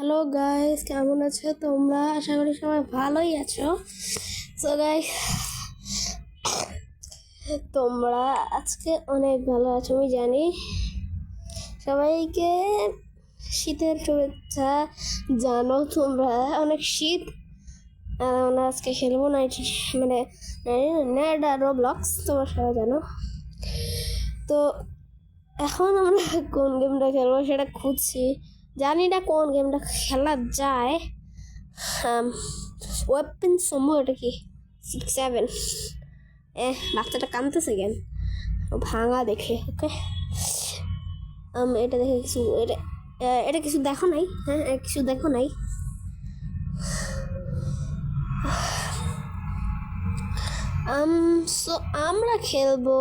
Hello guys, কেমন আছো তোমরা? আশা করি সবাই ভালোই আছো। সো গাইস, তোমরা আজকে অনেক ভালো আছো আমি জানি। সবাইকে শীতের শুভেচ্ছা। জানো তোমরা অনেক শীত, আর আমরা আজকে খেলবো রোবলক্স, তোমরা সবাই জানো। তো এখন আমরা কোন গেমটা খেলবো সেটা খুঁজছি, জানি না কোন গেমটা খেলা যায়। ওয়েপেন সম্ভব, এটা কি 6-7? বাচ্চাটা কাঁদতেছে কেন? ভাঙা দেখে। ওকে, এটা দেখে কিছু এটা কিছু দেখো নাই? হ্যাঁ, কিছু দেখো নাই? সো আমরা খেলবো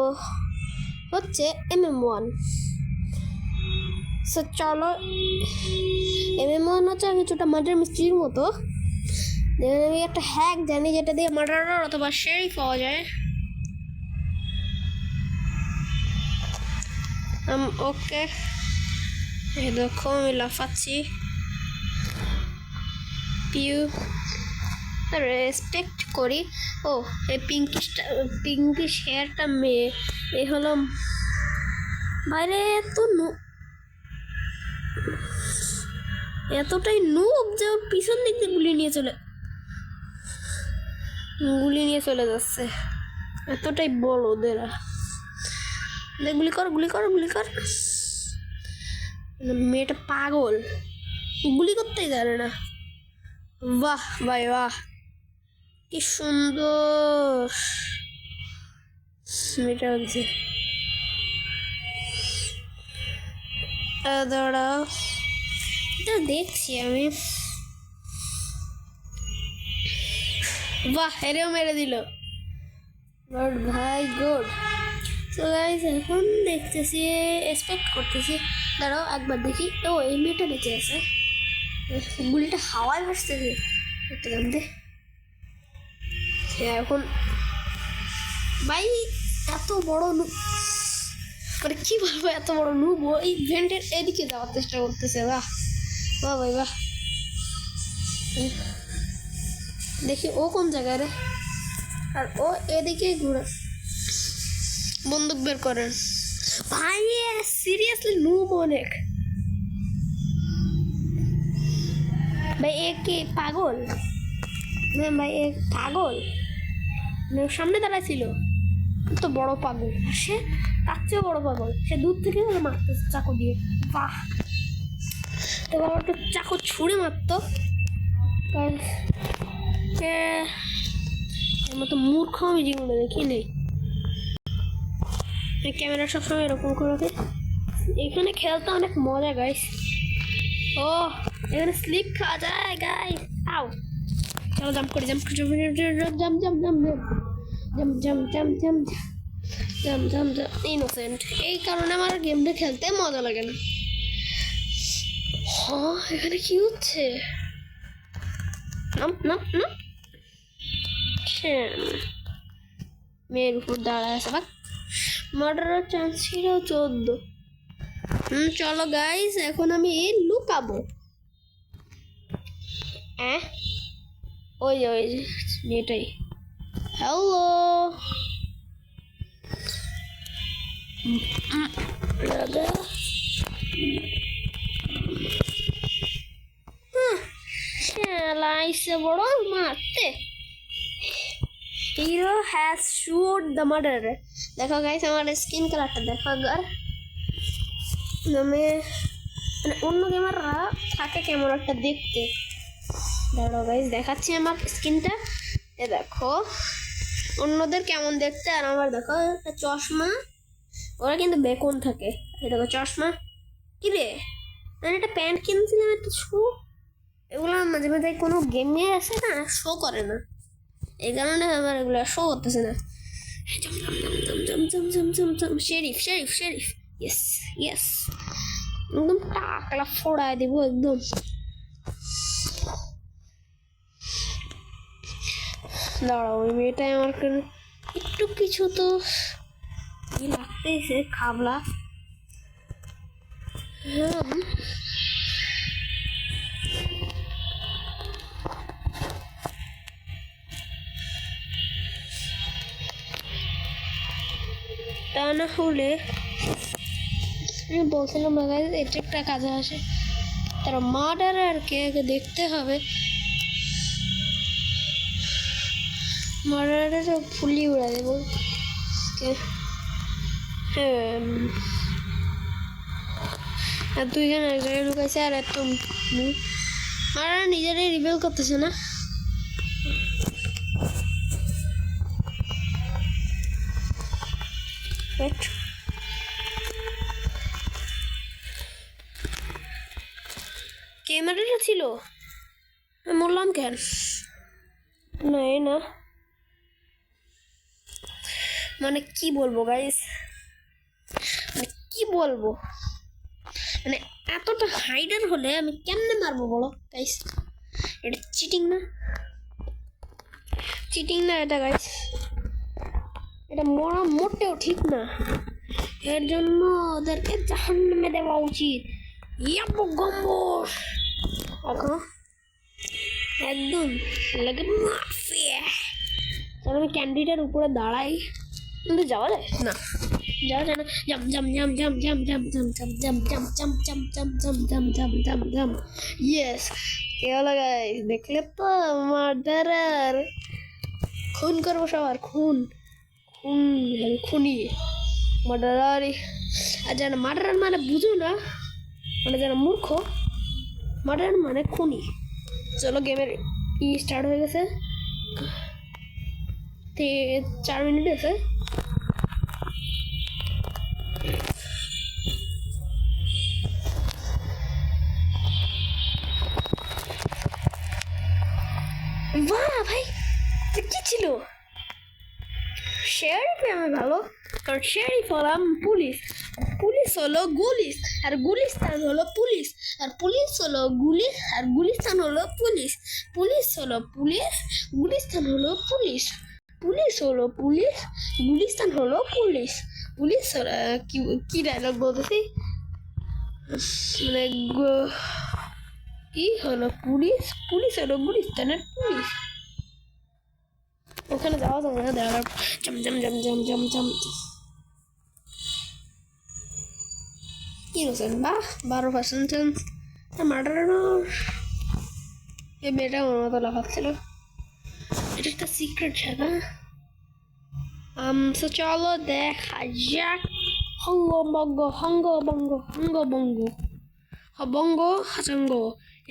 হচ্ছে MM1। সো চলো, MM1 হচ্ছে কিছুটা মার্ডার মিস্ট্রির মতো। যেখানে আমি একটা হ্যাক জানি যেটা দিয়ে মার্ডারার অথবা শেরিফ পাওয়া যায়। ওকে, দেখো আমি লাফাচ্ছি। পিউ রেসপেক্ট করি। ও, এই পিঙ্কিশ হেয়ারটা মেয়ে, এই হলো বাইরে। এতটাই নুব যে ওর পিছন দিক দিয়ে গুলি নিয়ে চলে যাচ্ছে। এতটাই বড় ওদের। গুলি কর। মেয়েটা পাগল, গুলি করতেই জানে না। বাহ ভাই বাহ, কি সুন্দর মেয়েটা হচ্ছে। দাঁড়াও, এটা দেখছি আমি। বাহ, এরেও মেরে দিল। গুড ভাই, গুড। তো গাইস, এখন দেখতেছি, এক্সপেক্ট করতেছি। দাঁড়াও একবার দেখি। ও, এই মেয়েটা বেঁচে আছে। গুলিটা হাওয়ায় ভাসতেছে, একটা জানতে। এখন ভাই এত বড় মানে কি বলবো, এত বড় নুব এই ভেন্টের এদিকে যাওয়ার চেষ্টা করতেছে। বাহ বাহ ভাই বাহ। দেখি ও কোন জায়গায় রে, আর ও এদিকে ঘুরে বন্দুক বের করেন। ভাই সিরিয়াসলি নুব অনেক। ভাই এ কি পাগল? না ভাই, এ পাগল। সামনে দাঁড়ায় ছিল তো বড় পাগল, সে তার চেয়েও বড় পাগল। সে দূর থেকে মারতেছে চাকু দিয়ে। বাহ, তো বাবা একটু চাকু ছুঁড়ে মারতো। এর মতো মূর্খ আমি জীবনে দেখি নেই। ক্যামেরা সবসময় এরকম করে। এখানে খেলতে অনেক মজা গাইস। ও, এখানে স্লিপ খাওয়া যায় গাইস। আও, চলো জাম্প করে ইনোসেন্ট। এই কারণে আমার গেমটা খেলতে মজা লাগে না। এখানে কি হচ্ছে? মেয়ের উপর দাঁড়ায় আছে। বা মার্ডারের চান্স ছিল 14। চলো গাইস, এখন আমি লুকাবো। ওই মেয়েটাই। হ্যালো, লাইসে বড় মারতে। Hero has shoot the murderer. দেখো গাইস, আমার স্কিন কালারটা দেখো একবার। মানে অন্য গেমাররা থাকে কেমন একটা দেখতে। দাঁড়াও গাইস, দেখাচ্ছি আমার স্কিনটা। এ দেখো অন্যদের কেমন দেখতে, আর আমার দেখো একটা চশমা। ওরা কিন্তু বেকন থাকে। এই দেখো চশমা। কি রে, আমি একটা প্যান্ট কিনছিলাম, একটা শু। এগুলো মাঝে মাঝে কোনো গেমে আসে না, শো করে না। এই কারণে আমার এগুলো শো করতেছে না। শেরিফ। ইয়েস, একদম টাকলা ফোড়ায় দেবো একদম। দাঁড়াও, ওই মেয়েটাই আমার একটু কিছু তো লাগতেছে, খাবলা। না হলে আমি বলছিলাম না গাইস, এটা একটা কাজে আসে। তারা মার্ডারারকে আগে দেখতে হবে, মার্ডারারে সব ফুলি উড়া দেবো। হ্যাঁ, আর দুইজন এক জায়গায় ঢুকাইছে, আর এত মার্ডার নিজেরাই রিভিল করতেছে না। ক্যামেরাটা ছিল, মরলাম কেন? না এই না, মানে কি বলবো গাইস, মানে কি বলবো, মানে এতটা হাইডার হলে আমি কেমনে মারবো বলো গাইস? এটা চিটিং না? চিটিং না এটা গাইস, এটা মরা মোটেও ঠিক না। এর জন্য ওদেরকে জাহান্নামে দেওয়া উচিত। ইয়াবো গম্বর এখন একদম লাগে মাফিয়া। চলো আমি ক্যান্ডিটার উপরে দাঁড়াই, কিন্তু যাওয়া যায় না, যাওয়া যায় না। জাম জাম জাম জাম জাম জাম জাম জাম জাম জাম জাম জাম জাম জাম জাম জাম জাম। ইয়েস, কে হলো গাইস? দেখলে তো মার্ডারার। খুন করবো সবার, খুন খুন খুনি মার্ডারার। আর যারা মার্ডারার মানে বুঝো না, মানে যারা মূর্খ, মার্ডারার মানে খুনি। চলো গেমের স্টার্ট হয়ে গেছে, 4 মিনিট আছে। বাহ ভাই, কি ছিল? শেরিফ আমি ভালো, কারণ শেরিফ হলাম পুলিশ, পুলিশ হলো গুলিস, আর গুলিস্তান হলো পুলিশ, আর পুলিশ হলো গুলিস, আর গুলিস্তান হলো পুলিশ, পুলিশ হলো পুলিশ, গুলিস্তান হলো পুলিশ, পুলিশ হলো পুলিশ, গুলিস্তান হলো পুলিশ, পুলিশ হলো কি ডায়লগ বলতেছি, মানে কি হলো পুলিশ, পুলিশ হলো গুলিস্তানের পুলিশ। ওখানে যাওয়া যাবে না, দেওয়ার জম জম জম জম জম জম। ইনোসেন্ট, বাহ 12% চান্স মার্ডারার। এই মেয়েটা আমার মতো লাফাচ্ছিল, এটা একটা সিক্রেট জায়গা। তো চলো দেখা যাক। হঙ্গবঙ্গ হঙ্গবঙ্গ হঙ্গবঙ্গ হবঙ্গ হাসাঙ্গ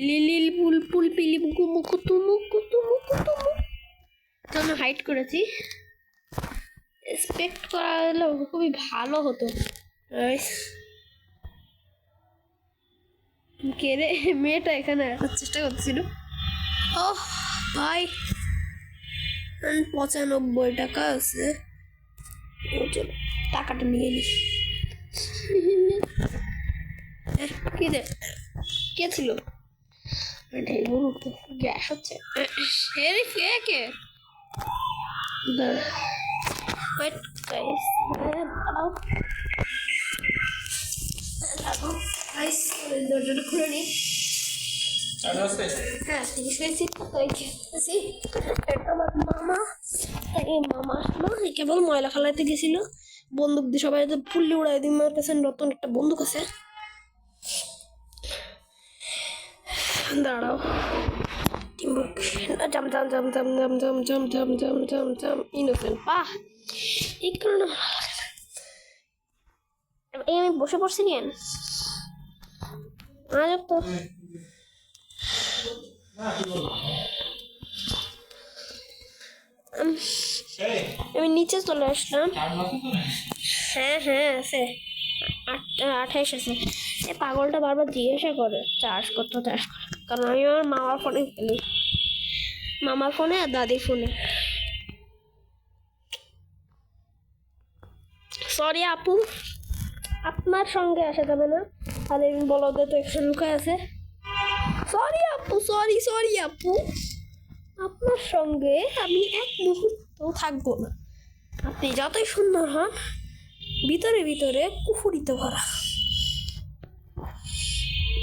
লিলিল পুল পুল পিলি মুকু মুকু তুমু কুতুমু কুতুমু। আমি হাইড করেছি, এক্সপেক্ট করা গেলে খুবই ভালো হতো। কে রে? মেয়েটা এখানে আসার চেষ্টা করছিল। ও ভাই, 95 টাকা আছে, চলো টাকাটা নিয়ে নিস। কি রে, কে ছিল? গ্যাস হচ্ছে, কে দরজাটা খুলে নি। হ্যাঁ আমার মামা, এই মামা আসলো, কেবল ময়লা ফেলাইতে গেছিল, বন্দুক দিয়ে সবাই পুল্লি উড়াই দিই। আমার কাছে নতুন একটা বন্দুক আছে, দাঁড়াও। জাম জাম জাম জাম জাম জাম জাম জাম জাম জাম জাম ইনোসেন্ট। বাহ, এই কারণে এই আমি বসে পড়ছি কেন? আজব তো। আমি নিচে চলে আসলাম। হ্যাঁ হ্যাঁ আছে, 28 আছে। এই পাগলটা বারবার জিজ্ঞাসা করে চার্জ করতে, কারণ আমি আমার মামার ফোনে খেলি, মামার ফোনে আর দাদির ফোনে। সরি আপু, আপনার সঙ্গে আসা যাবে না, আর এই বলদে তো একশো লুকায় আছে। সরি আপু, সরি সরি আপু, আপনার সঙ্গে আমি এক মুহূর্ত থাকবো না। আপনি যতই সুন্দর হন, ভিতরে ভিতরে কুফুরিতে ভরা,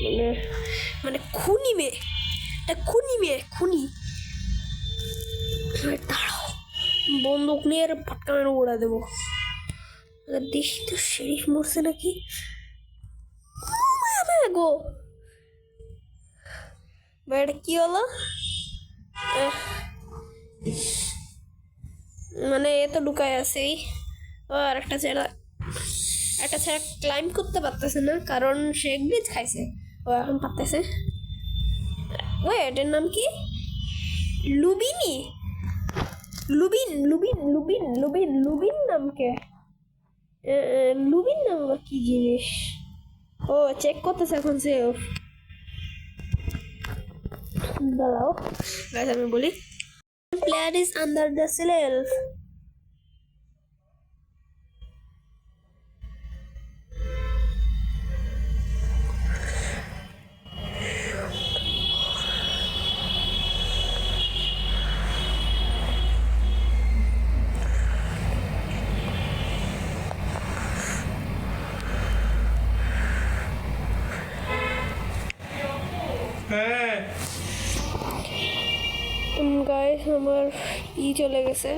মানে মানে খুনি মেয়ে, খুনি মেয়ে, খুনি। দাঁড়াও, বন্দুক নিয়ে পাটকা মেরে উড়া দেবো। দেখি তো শেরিফ মরছে নাকি। গো ভাই এটা কি হলো? মানে এ তো ঢুকায় আছেই। আর একটা ছেড়া ক্লাইম্ব করতে পারতেছে না কারণ সে গ্লিচ খাইছে। ও এখন পারতেছে। ওই এটার নাম কি? লুবিনি, লুবিন নাম কে? লুবিন নাম আবার কি জিনিস? ও চেক করতেছে এখন সে। দাঁড়াও গাইস আমি বলি, player is under the self. Guys আমার চলে গেছে।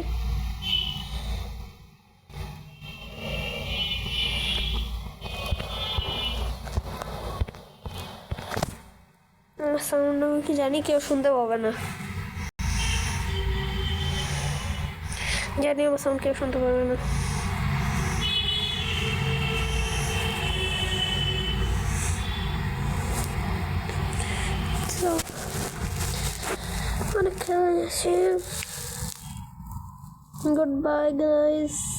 সাউন্ড আমি কি জানি কেউ শুনতে পাবে না, জানি আমার সাউন্ড কেউ শুনতে পাবে না। অনেক খেলা আছে। Goodbye guys.